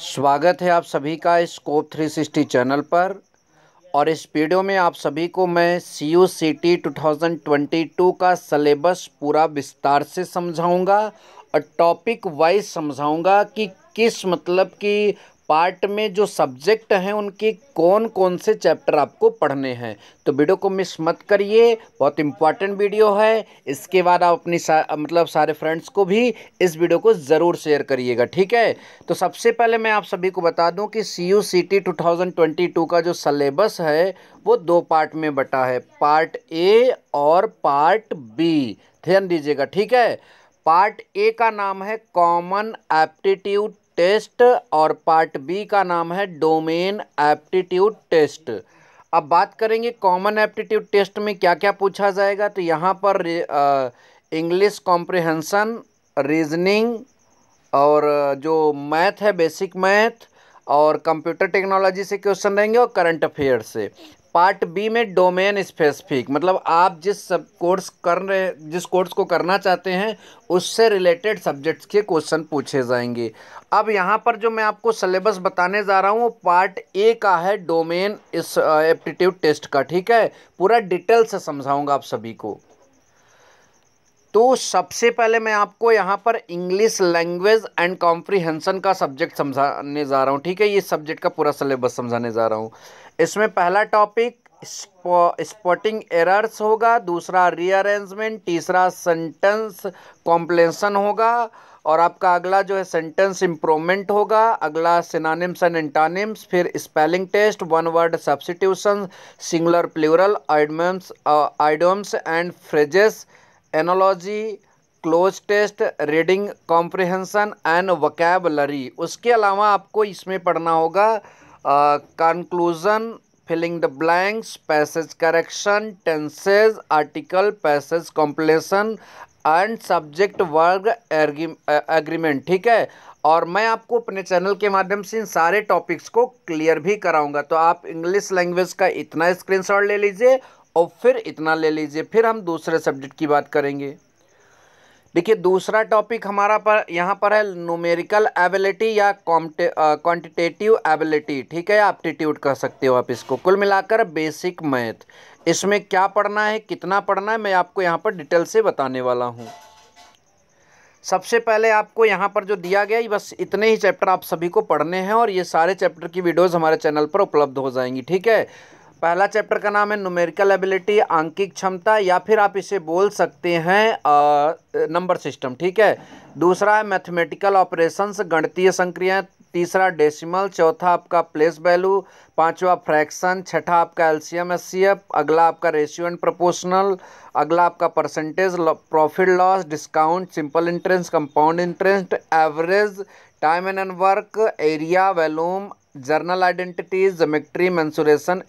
स्वागत है आप सभी का स्कोप 360 चैनल पर। और इस वीडियो में आप सभी को मैं CUCT 2022 का सिलेबस पूरा विस्तार से समझाऊंगा और टॉपिक वाइज समझाऊंगा कि किस मतलब कि पार्ट में जो सब्जेक्ट हैं उनके कौन कौन से चैप्टर आपको पढ़ने हैं। तो वीडियो को मिस मत करिए, बहुत इम्पॉर्टेंट वीडियो है। इसके बाद आप अपनी सारे फ्रेंड्स को भी इस वीडियो को ज़रूर शेयर करिएगा, ठीक है। तो सबसे पहले मैं आप सभी को बता दूं कि CUCT 2022 का जो सिलेबस है वो दो पार्ट में बटा है, पार्ट ए और पार्ट बी। ध्यान दीजिएगा, ठीक है। पार्ट ए का नाम है कॉमन एप्टीट्यूड टेस्ट और पार्ट बी का नाम है डोमेन एप्टीट्यूड टेस्ट। अब बात करेंगे कॉमन एप्टीट्यूड टेस्ट में क्या क्या पूछा जाएगा। तो यहाँ पर इंग्लिश कॉम्प्रिहेंशन, रीजनिंग और जो मैथ है बेसिक मैथ और कंप्यूटर टेक्नोलॉजी से क्वेश्चन रहेंगे और करंट अफेयर से। पार्ट बी में डोमेन स्पेसिफिक, मतलब आप जिस कोर्स को करना चाहते हैं उससे रिलेटेड सब्जेक्ट्स के क्वेश्चन पूछे जाएंगे। अब यहाँ पर जो मैं आपको सिलेबस बताने जा रहा हूँ वो पार्ट ए का है, डोमेन इस एप्टीट्यूड टेस्ट का, ठीक है। पूरा डिटेल से समझाऊंगा आप सभी को। तो सबसे पहले मैं आपको यहाँ पर इंग्लिश लैंग्वेज एंड कॉम्प्रिहेंशन का सब्जेक्ट समझाने जा रहा हूँ, ठीक है। ये सब्जेक्ट का पूरा सिलेबस समझाने जा रहा हूँ। इसमें पहला टॉपिक स्पॉटिंग एरर्स होगा, दूसरा रीअरेंजमेंट, तीसरा सेंटेंस कॉम्प्लेशन होगा और आपका अगला जो है सेंटेंस इम्प्रूवमेंट होगा, अगला सिनोनिम्स एंड एंटोनिम्स, फिर spelling test, one word substitution, singular plural, idioms and phrases, analogy, cloze test, reading comprehension and vocabulary. उसके अलावा आपको इसमें पढ़ना होगा conclusion, filling the blanks, passage correction, tenses, article, passage completion and subject verb agreement, ठीक है। और मैं आपको अपने चैनल के माध्यम से इन सारे टॉपिक्स को क्लियर भी कराऊंगा। तो आप इंग्लिश लैंग्वेज का इतना स्क्रीनशॉट ले लीजिए और फिर इतना ले लीजिए, फिर हम दूसरे सब्जेक्ट की बात करेंगे। देखिए दूसरा टॉपिक हमारा पर यहाँ पर है न्यूमेरिकल एबिलिटी या क्वांटिटेटिव एबिलिटी, ठीक है, एप्टीट्यूड कह सकते हो आप इसको। कुल मिलाकर बेसिक मैथ। इसमें क्या पढ़ना है, कितना पढ़ना है, मैं आपको यहाँ पर डिटेल से बताने वाला हूँ। सबसे पहले आपको यहाँ पर जो दिया गया है बस इतने ही चैप्टर आप सभी को पढ़ने हैं और ये सारे चैप्टर की वीडियोज़ हमारे चैनल पर उपलब्ध हो जाएंगी, ठीक है। पहला चैप्टर का नाम है न्यूमेरिकल एबिलिटी, आंकिक क्षमता, या फिर आप इसे बोल सकते हैं नंबर सिस्टम, ठीक है। दूसरा है मैथमेटिकल ऑपरेशंस, गणितीय संक्रियाएं, तीसरा डेसिमल, चौथा आपका प्लेस वैल्यू, पांचवा फ्रैक्शन, छठा आपका एलसीएम एचसीएफ, अगला आपका रेशियो एंड प्रोपोर्शनल, अगला आपका percentage, profit loss, discount, simple interest, compound interest, average, time and work, area, volume, journal identities, geometry, mensuration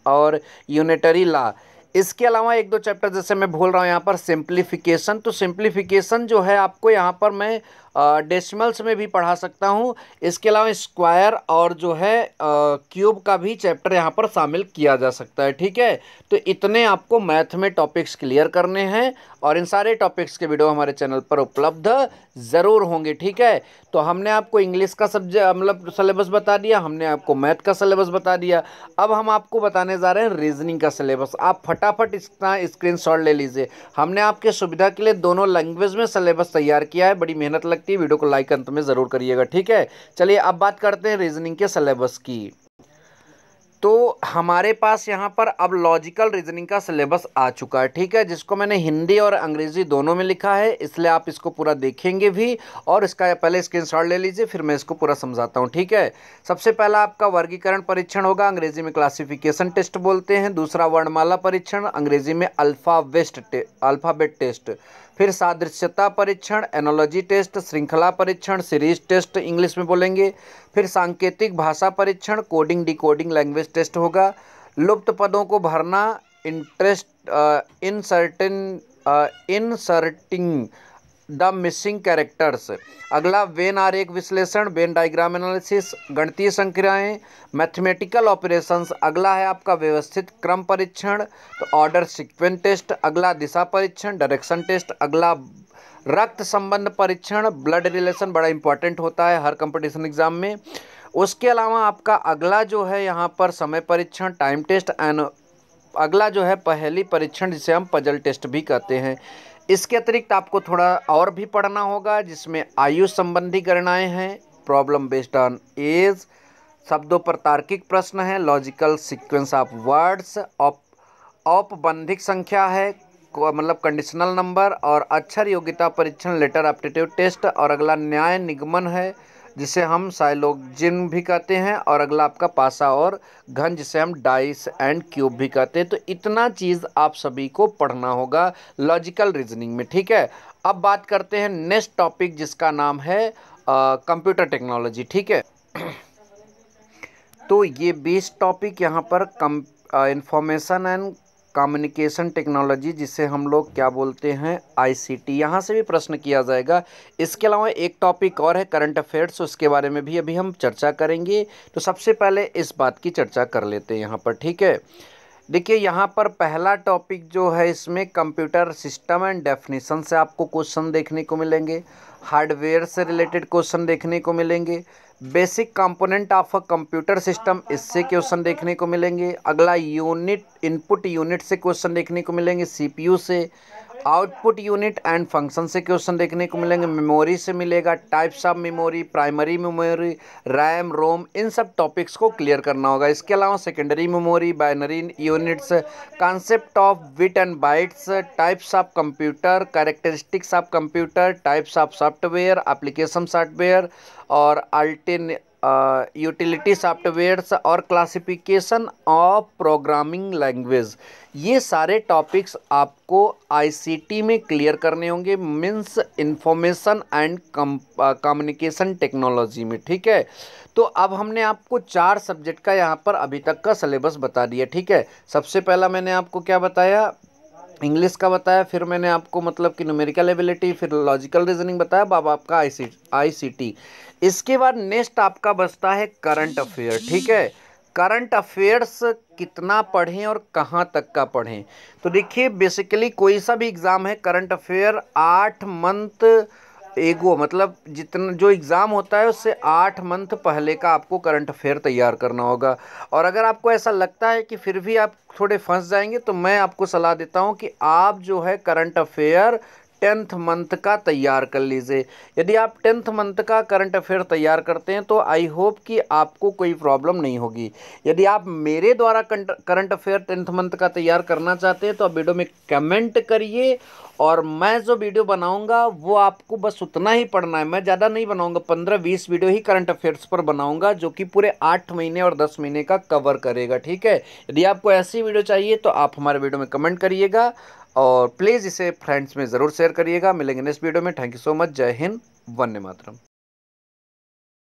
और यूनिटरी लॉ। इसके अलावा एक दो चैप्टर जैसे मैं बोल रहा हूँ यहाँ पर सिंप्लीफिकेशन। तो सिंप्लीफिकेशन जो है आपको यहाँ पर मैं डेसिमल्स में भी पढ़ा सकता हूँ। इसके अलावा स्क्वायर और जो है क्यूब का भी चैप्टर यहाँ पर शामिल किया जा सकता है, ठीक है। तो इतने आपको मैथ में टॉपिक्स क्लियर करने हैं और इन सारे टॉपिक्स के वीडियो हमारे चैनल पर उपलब्ध ज़रूर होंगे, ठीक है। तो हमने आपको इंग्लिश का सब्जेक्ट मतलब सिलेबस बता दिया, हमने आपको मैथ का सिलेबस बता दिया। अब हम आपको बताने जा रहे हैं रीजनिंग का सिलेबस। आप फटाफट इसका स्क्रीनशॉट ले लीजिए। हमने आपके सुविधा के लिए दोनों लैंग्वेज में सिलेबस तैयार किया है, बड़ी मेहनत लगती है। वीडियो को लाइक अंत में ज़रूर करिएगा, ठीक है। चलिए अब बात करते हैं रीजनिंग के सिलेबस की। तो हमारे पास यहाँ पर अब लॉजिकल रीजनिंग का सिलेबस आ चुका है, ठीक है, जिसको मैंने हिंदी और अंग्रेजी दोनों में लिखा है, इसलिए आप इसको पूरा देखेंगे भी और इसका पहले स्क्रीनशॉट ले लीजिए, फिर मैं इसको पूरा समझाता हूँ, ठीक है। सबसे पहला आपका वर्गीकरण परीक्षण होगा, अंग्रेजी में क्लासिफिकेशन टेस्ट बोलते हैं। दूसरा वर्णमाला परीक्षण, अंग्रेजी में अल्फ़ाबेट टेस्ट। फिर सादृश्यता परीक्षण, एनोलॉजी टेस्ट, श्रृंखला परीक्षण, सीरीज टेस्ट इंग्लिश में बोलेंगे। फिर सांकेतिक भाषा परीक्षण, कोडिंग डिकोडिंग लैंग्वेज टेस्ट होगा। लुप्त पदों को भरना, इंसर्टिंग द मिसिंग कैरेक्टर्स। अगला वेन आरेख विश्लेषण, वेन डायग्राम एनालिसिस, गणितीय संक्रियाएं, मैथमेटिकल ऑपरेशंस। अगला है आपका व्यवस्थित क्रम परीक्षण, तो ऑर्डर सीक्वेंस टेस्ट। अगला दिशा परीक्षण, डायरेक्शन टेस्ट। अगला रक्त संबंध परीक्षण, ब्लड रिलेशन बड़ा इंपॉर्टेंट होता है हर कंपटीशन एग्जाम में। उसके अलावा आपका अगला जो है यहाँ पर समय परीक्षण, टाइम टेस्ट, एंड अगला जो है पहेली परीक्षण, जिसे हम पजल टेस्ट भी कहते हैं। इसके अतिरिक्त आपको थोड़ा और भी पढ़ना होगा, जिसमें आयु संबंधी गणनाएं हैं, प्रॉब्लम बेस्ड ऑन एज, शब्दों पर तार्किक प्रश्न है, लॉजिकल सीक्वेंस ऑफ वर्ड्स, औपबंधिक संख्या है, मतलब कंडीशनल नंबर, और अक्षर योग्यता परीक्षण, लेटर एप्टीट्यूड टेस्ट, और अगला न्याय निगमन है, जिसे हम साइलोजिन भी कहते हैं, और अगला आपका पासा और घन, जिसे हम डाइस एंड क्यूब भी कहते हैं। तो इतना चीज़ आप सभी को पढ़ना होगा लॉजिकल रीजनिंग में, ठीक है। अब बात करते हैं नेक्स्ट टॉपिक, जिसका नाम है कंप्यूटर टेक्नोलॉजी, ठीक है। तो ये 20 टॉपिक यहाँ पर इंफॉर्मेशन एंड कम्युनिकेशन टेक्नोलॉजी, जिसे हम लोग क्या बोलते हैं, आईसीटी, यहाँ से भी प्रश्न किया जाएगा। इसके अलावा एक टॉपिक और है करंट अफेयर्स, उसके बारे में भी अभी हम चर्चा करेंगे। तो सबसे पहले इस बात की चर्चा कर लेते हैं यहाँ पर, ठीक है। देखिए यहाँ पर पहला टॉपिक जो है, इसमें कंप्यूटर सिस्टम एंड डेफिनेशन से आपको क्वेश्चन देखने को मिलेंगे, हार्डवेयर से रिलेटेड क्वेश्चन देखने को मिलेंगे, basic component of a computer system, इससे क्वेश्चन देखने को मिलेंगे। अगला यूनिट, इनपुट यूनिट से क्वेश्चन देखने को मिलेंगे, सीपीयू से, आउटपुट यूनिट एंड फंक्शन से क्वेश्चन देखने को मिलेंगे, मेमोरी से मिलेगा, types of memory, primary memory, RAM, ROM, इन सब टॉपिक्स को क्लियर करना होगा। इसके अलावा secondary memory, binary units, concept of bit and bytes, types of computer, characteristics of computer, types of software, application software, और यूटिलिटी सॉफ्टवेयर्स, और classification of programming language. ये सारे टॉपिक्स आपको आईसीटी में क्लियर करने होंगे, means information and communication technology में, ठीक है। तो अब हमने आपको 4 सब्जेक्ट का यहाँ पर अभी तक का सिलेबस बता दिया, ठीक है। सबसे पहला मैंने आपको क्या बताया, इंग्लिश का बताया, फिर मैंने आपको मतलब कि न्यूमेरिकल एबिलिटी, फिर लॉजिकल रीजनिंग बताया, अब आपका आईसीटी। इसके बाद नेक्स्ट आपका बचता है करंट अफेयर, ठीक है। करंट अफेयर्स कितना पढ़ें और कहाँ तक का पढ़ें, तो देखिए बेसिकली कोई सा भी एग्ज़ाम है, करंट अफेयर 8 मंथ एगो, मतलब जितना जो एग्ज़ाम होता है उससे 8 मंथ पहले का आपको करंट अफेयर तैयार करना होगा। और अगर आपको ऐसा लगता है कि फिर भी आप थोड़े फंस जाएंगे, तो मैं आपको सलाह देता हूं कि आप जो है करंट अफेयर 10th मंथ का तैयार कर लीजिए। यदि आप 10th मंथ का करंट अफेयर तैयार करते हैं तो आई होप कि आपको कोई प्रॉब्लम नहीं होगी। यदि आप मेरे द्वारा करंट अफेयर 10th मंथ का तैयार करना चाहते हैं तो आप वीडियो में कमेंट करिए, और मैं जो वीडियो बनाऊंगा वो आपको बस उतना ही पढ़ना है, मैं ज़्यादा नहीं बनाऊंगा, 15-20 वीडियो ही करंट अफेयर्स पर बनाऊंगा, जो कि पूरे 8 महीने और 10 महीने का कवर करेगा, ठीक है। यदि आपको ऐसी वीडियो चाहिए तो आप हमारे वीडियो में कमेंट करिएगा, और प्लीज़ इसे फ्रेंड्स में ज़रूर शेयर करिएगा। मिलेंगे नेक्स्ट वीडियो में। Thank you so much. जय हिंद, वंदे मातरम।